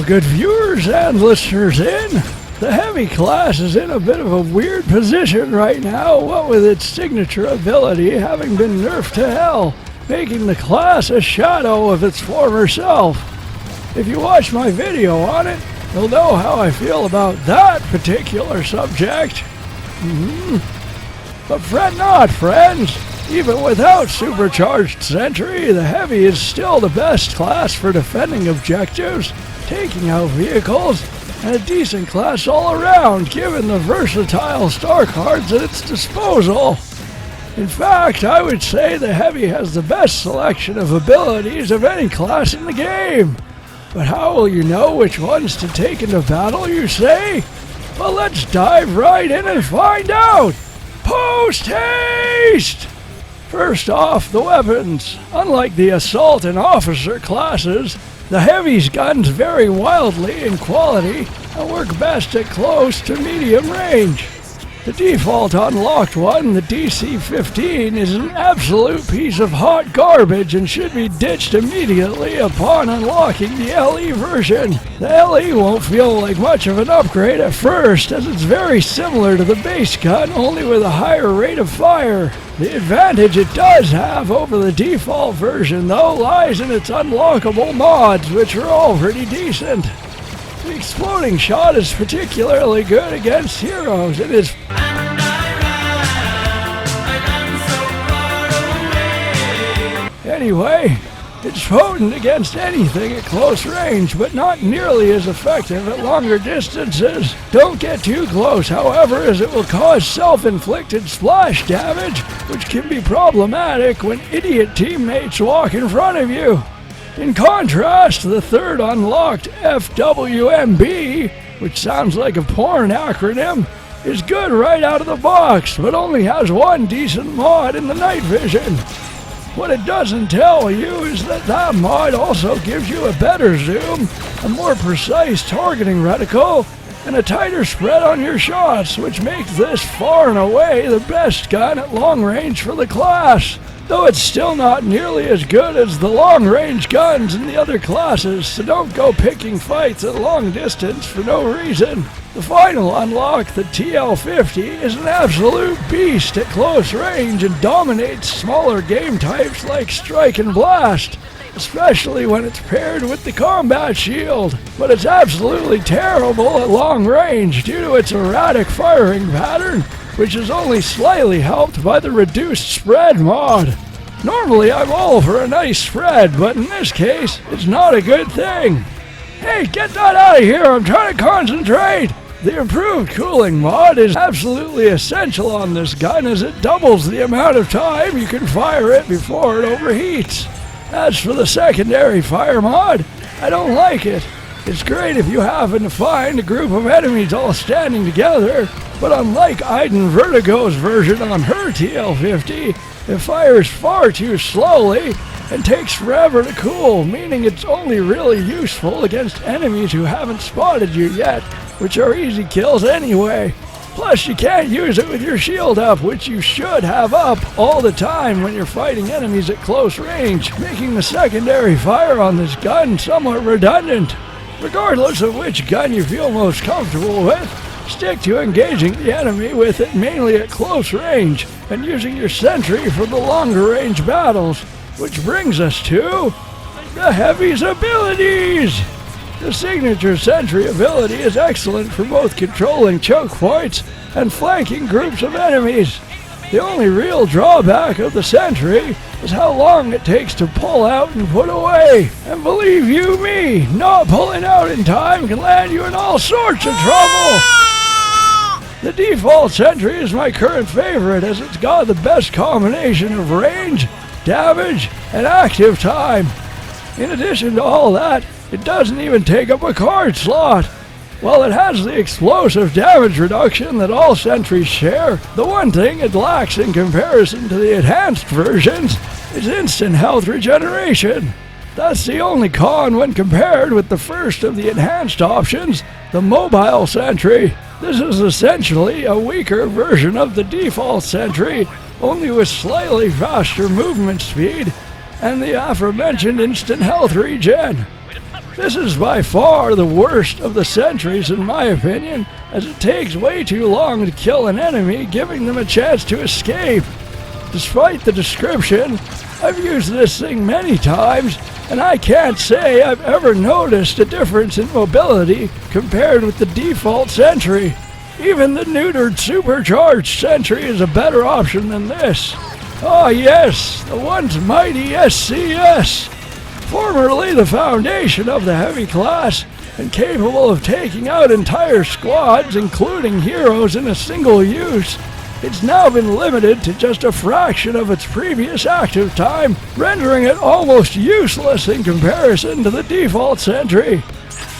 good viewers and listeners the Heavy class is in a bit of a weird position right now, what with its signature ability having been nerfed to hell, making the class a shadow of its former self. If you watch my video on it, you'll know how I feel about that particular subject. But fret not, friends. Even without Supercharged Sentry, the Heavy is still the best class for defending objectives, taking out vehicles, and a decent class all around, given the versatile star cards at its disposal. In fact, I would say the Heavy has the best selection of abilities of any class in the game. But how will you know which ones to take into battle, you say? Well, let's dive right in and find out! Post-haste! First off, the weapons. Unlike the Assault and Officer classes, the Heavy's guns vary wildly in quality and work best at close to medium range. The default unlocked one, the DC-15, is an absolute piece of hot garbage and should be ditched immediately upon unlocking the LE version. The LE won't feel like much of an upgrade at first, as it's very similar to the base gun, only with a higher rate of fire. The advantage it does have over the default version, though, lies in its unlockable mods, which are all pretty decent. The exploding shot is particularly good against heroes. It is Anyway, it's potent against anything at close range, but not nearly as effective at longer distances. Don't get too close, however, as it will cause self-inflicted splash damage, which can be problematic when idiot teammates walk in front of you. In contrast, the third unlocked FWMB, which sounds like a porn acronym, is good right out of the box, but only has one decent mod in the night vision. What it doesn't tell you is that mod also gives you a better zoom, a more precise targeting reticle, and a tighter spread on your shots, which makes this far and away the best gun at long range for the class. Though it's still not nearly as good as the long-range guns in the other classes, so don't go picking fights at long distance for no reason. The final unlock, the TL-50, is an absolute beast at close range and dominates smaller game types like Strike and Blast, especially when it's paired with the combat shield. But it's absolutely terrible at long range due to its erratic firing pattern, which is only slightly helped by the reduced spread mod. Normally I'm all for a nice spread, but in this case, it's not a good thing. Hey, get that out of here, I'm trying to concentrate! The improved cooling mod is absolutely essential on this gun, as it doubles the amount of time you can fire it before it overheats. As for the secondary fire mod, I don't like it. It's great if you happen to find a group of enemies all standing together, but unlike Iden Vertigo's version on her TL-50, it fires far too slowly and takes forever to cool, meaning it's only really useful against enemies who haven't spotted you yet, which are easy kills anyway. Plus, you can't use it with your shield up, which you should have up all the time when you're fighting enemies at close range, making the secondary fire on this gun somewhat redundant. Regardless of which gun you feel most comfortable with, stick to engaging the enemy with it mainly at close range, and using your sentry for the longer range battles. Which brings us to the Heavy's abilities! The signature sentry ability is excellent for both controlling choke points and flanking groups of enemies. The only real drawback of the sentry is how long it takes to pull out and put away. And believe you me, not pulling out in time can land you in all sorts of trouble. The default sentry is my current favorite, as it's got the best combination of range, damage, and active time. In addition to all that, it doesn't even take up a card slot. While it has the explosive damage reduction that all sentries share, the one thing it lacks in comparison to the enhanced versions is instant health regeneration. That's the only con when compared with the first of the enhanced options, the mobile sentry. This is essentially a weaker version of the default sentry, only with slightly faster movement speed and the aforementioned instant health regen. This is by far the worst of the sentries in my opinion, as it takes way too long to kill an enemy, giving them a chance to escape. Despite the description, I've used this thing many times, and I can't say I've ever noticed a difference in mobility compared with the default sentry. Even the neutered supercharged sentry is a better option than this. Ah yes, the once mighty SCS. Formerly the foundation of the heavy class, and capable of taking out entire squads, including heroes in a single use, it's now been limited to just a fraction of its previous active time, rendering it almost useless in comparison to the default sentry.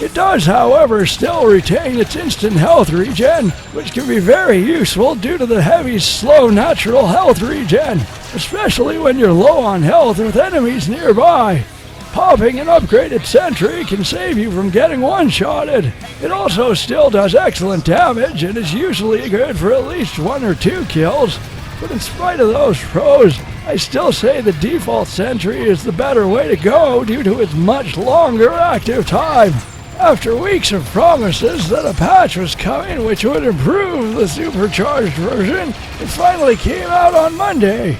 It does, however, still retain its instant health regen, which can be very useful due to the heavy's slow natural health regen, especially when you're low on health with enemies nearby. Popping an upgraded sentry can save you from getting one-shotted. It also still does excellent damage and is usually good for at least 1 or 2 kills, but in spite of those pros, I still say the default sentry is the better way to go due to its much longer active time. After weeks of promises that a patch was coming which would improve the supercharged version, it finally came out on Monday.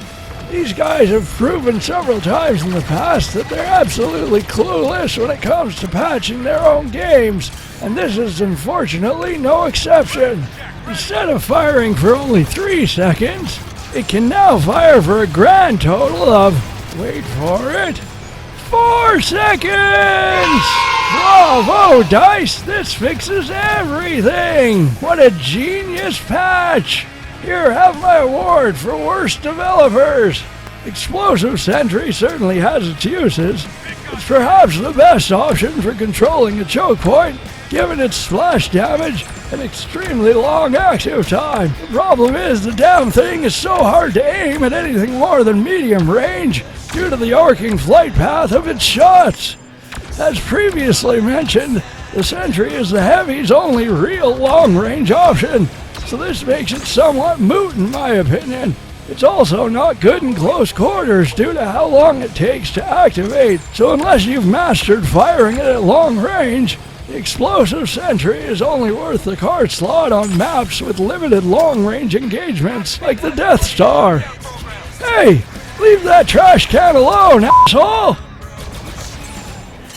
These guys have proven several times in the past that they're absolutely clueless when it comes to patching their own games, and this is unfortunately no exception. Instead of firing for only 3 seconds, it can now fire for a grand total of, wait for it, 4 seconds! Bravo, DICE! This fixes everything! What a genius patch! Here, have my award for worst developers! Explosive Sentry certainly has its uses. It's perhaps the best option for controlling a choke point, given its splash damage and extremely long active time. The problem is the damn thing is so hard to aim at anything more than medium range due to the arcing flight path of its shots. As previously mentioned, the Sentry is the Heavy's only real long-range option, so this makes it somewhat moot in my opinion. It's also not good in close quarters due to how long it takes to activate, so unless you've mastered firing it at long range, the Explosive Sentry is only worth the card slot on maps with limited long-range engagements, like the Death Star. Hey, leave that trash can alone, asshole!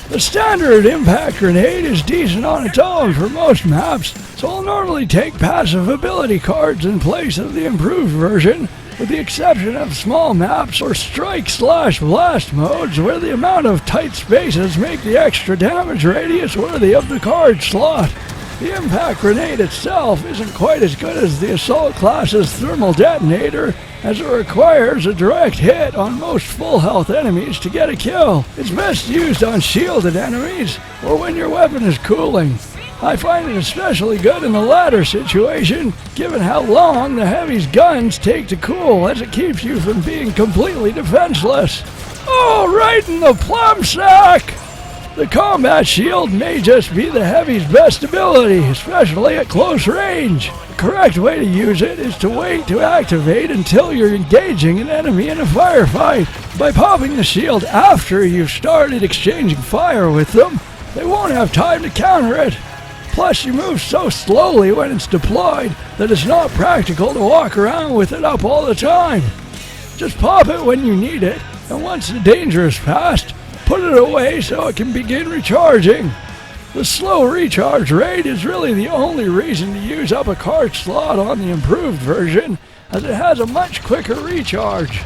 The standard impact grenade is decent on its own for most maps, so I'll normally take passive ability cards in place of the improved version, with the exception of small maps or strike/blast modes where the amount of tight spaces make the extra damage radius worthy of the card slot. The impact grenade itself isn't quite as good as the assault class's thermal detonator, as it requires a direct hit on most full health enemies to get a kill. It's best used on shielded enemies or when your weapon is cooling. I find it especially good in the latter situation, given how long the Heavy's guns take to cool, as it keeps you from being completely defenseless. Oh, right in the plum sack! The combat shield may just be the Heavy's best ability, especially at close range. The correct way to use it is to wait to activate until you're engaging an enemy in a firefight. By popping the shield after you've started exchanging fire with them, they won't have time to counter it. Plus, you move so slowly when it's deployed that it's not practical to walk around with it up all the time. Just pop it when you need it, and once the danger is past, put it away so it can begin recharging. The slow recharge rate is really the only reason to use up a card slot on the improved version, as it has a much quicker recharge.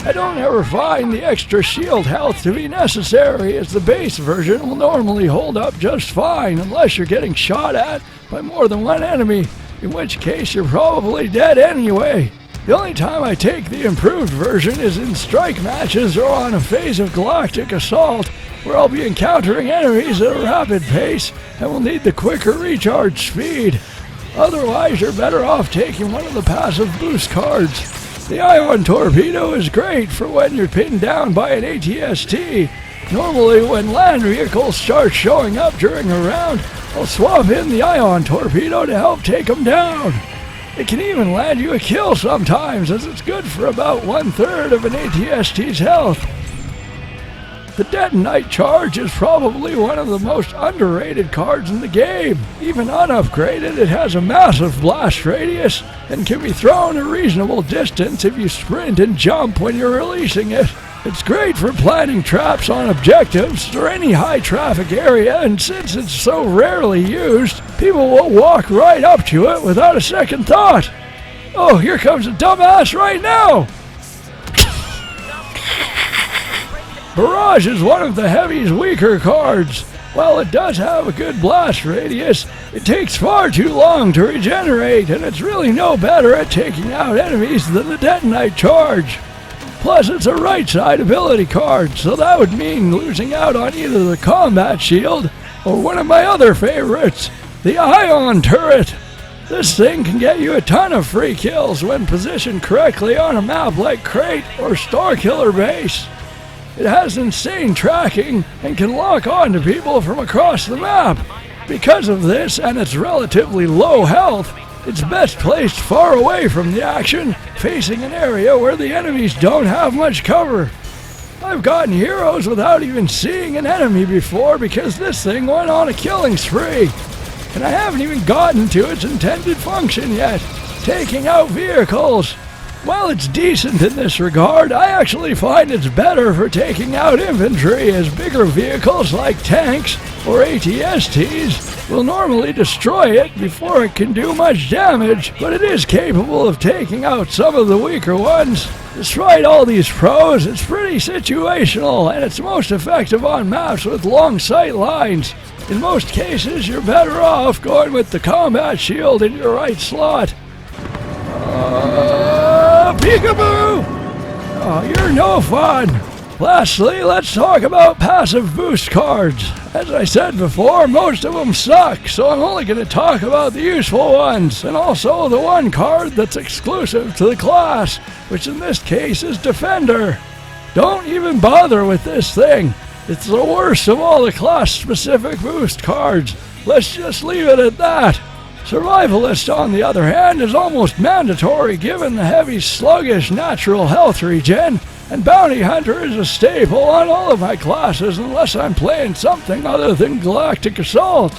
I don't ever find the extra shield health to be necessary, as the base version will normally hold up just fine unless you're getting shot at by more than one enemy, in which case you're probably dead anyway. The only time I take the improved version is in strike matches or on a phase of galactic assault, where I'll be encountering enemies at a rapid pace and will need the quicker recharge speed. Otherwise, you're better off taking one of the passive boost cards. The Ion Torpedo is great for when you're pinned down by an ATST. Normally, when land vehicles start showing up during a round, I'll swap in the Ion Torpedo to help take them down. It can even land you a kill sometimes, as it's good for about 1/3 of an ATST's health. The Detonite Charge is probably one of the most underrated cards in the game. Even unupgraded, it has a massive blast radius and can be thrown a reasonable distance if you sprint and jump when you're releasing it. It's great for planting traps on objectives or any high traffic area, and since it's so rarely used, people will walk right up to it without a second thought. Oh, here comes a dumbass right now! Barrage is one of the Heavy's weaker cards. While it does have a good blast radius, it takes far too long to regenerate, and it's really no better at taking out enemies than the Detonite Charge. Plus, it's a right-side ability card, so that would mean losing out on either the Combat Shield or one of my other favorites, the Ion Turret. This thing can get you a ton of free kills when positioned correctly on a map like Crate or Starkiller Base. It has insane tracking and can lock on to people from across the map. Because of this and its relatively low health, it's best placed far away from the action, facing an area where the enemies don't have much cover. I've gotten heroes without even seeing an enemy before because this thing went on a killing spree. And I haven't even gotten to its intended function yet, taking out vehicles. While it's decent in this regard, I actually find it's better for taking out infantry, as bigger vehicles like tanks or ATSTs will normally destroy it before it can do much damage, but it is capable of taking out some of the weaker ones. Despite all these pros, it's pretty situational, and it's most effective on maps with long sight lines. In most cases, you're better off going with the Combat Shield in your right slot. Peekaboo! Oh, you're no fun! Lastly, let's talk about passive boost cards. As I said before, most of them suck, so I'm only going to talk about the useful ones, and also the one card that's exclusive to the class, which in this case is Defender. Don't even bother with this thing. It's the worst of all the class-specific boost cards. Let's just leave it at that. Survivalist, on the other hand, is almost mandatory given the Heavy sluggish natural health regen, and Bounty Hunter is a staple on all of my classes unless I'm playing something other than Galactic Assault.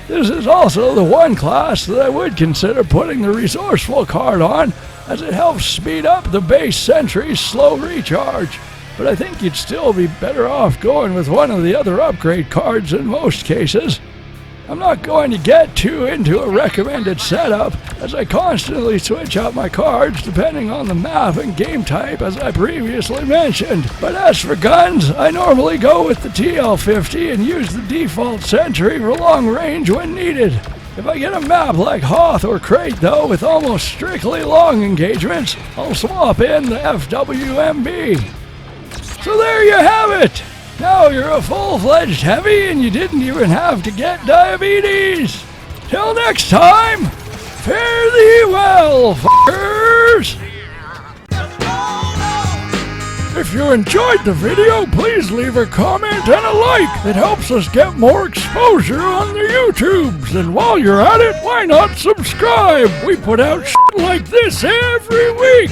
This is also the one class that I would consider putting the Resourceful card on, as it helps speed up the base sentry's slow recharge. But I think you'd still be better off going with one of the other upgrade cards in most cases. I'm not going to get too into a recommended setup, as I constantly switch out my cards depending on the map and game type, as I previously mentioned. But as for guns, I normally go with the TL50 and use the default sentry for long range when needed. If I get a map like Hoth or Crate though, with almost strictly long engagements, I'll swap in the FWMB. So there you have it! Now you're a full-fledged Heavy and you didn't even have to get diabetes! Till next time, fare thee well, f***ers! If you enjoyed the video, please leave a comment and a like. It helps us get more exposure on the YouTubes. And while you're at it, why not subscribe? We put out shit like this every week.